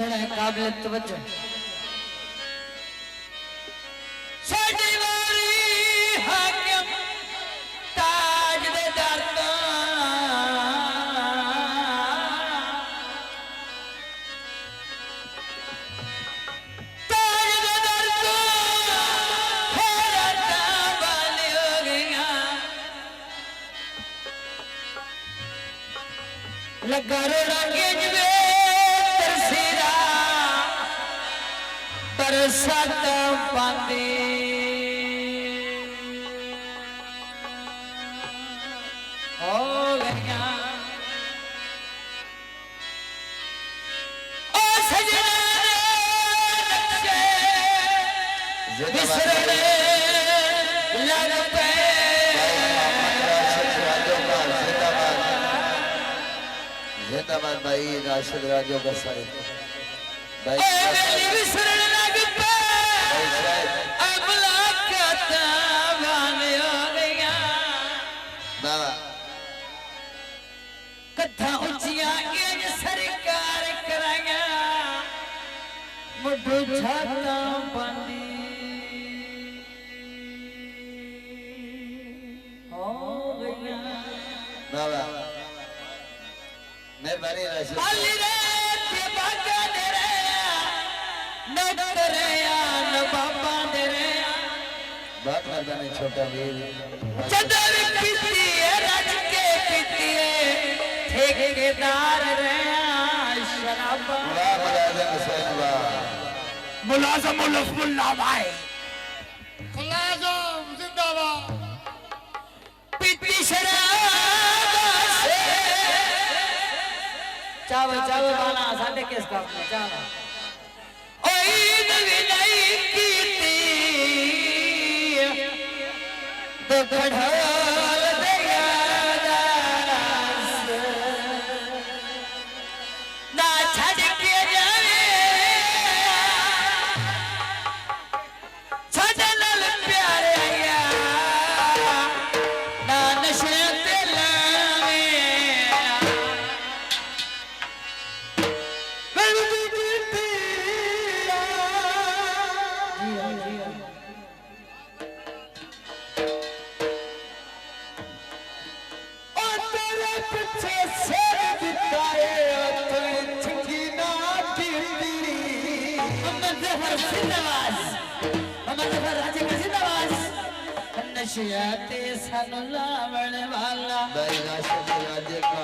घना काबिल तवज्जो साडी वाली हाकिम ताज दे दर तो ताज दे दर तो खैराता वाली हो गईया लगा रोड़ा गिजवे बरसात पाती हो गया ओ सजना नक्शे बिसरने लग पे जिंदाबाद भाई राशिद राजो का सारे भाई बिसरने लग पे अब लाकता वाले हो गया कथा उचिया एज सरकार कराया मुढो छाता बंदी हो गया बाबा मैं बड़ी राशिद खाली रे के भागा दे रे न करे न बाबा दे रे बात करता नहीं छोटा वीर चदर पीती है रज के पीती है ठेकेदार रे शराब मुलाजम मुलाजम भाई मुलाजम जिंदाबाद पीती शराब से चावल चावल बाना साढ़े किस का जाना ओई विदाई कीती तो खड़ाल दे यादास ना छड़ के जावे छड़ नाल प्यारे आया ना नशे ते लावे नशियाते सन लावण वाला भाई राशिद राजे का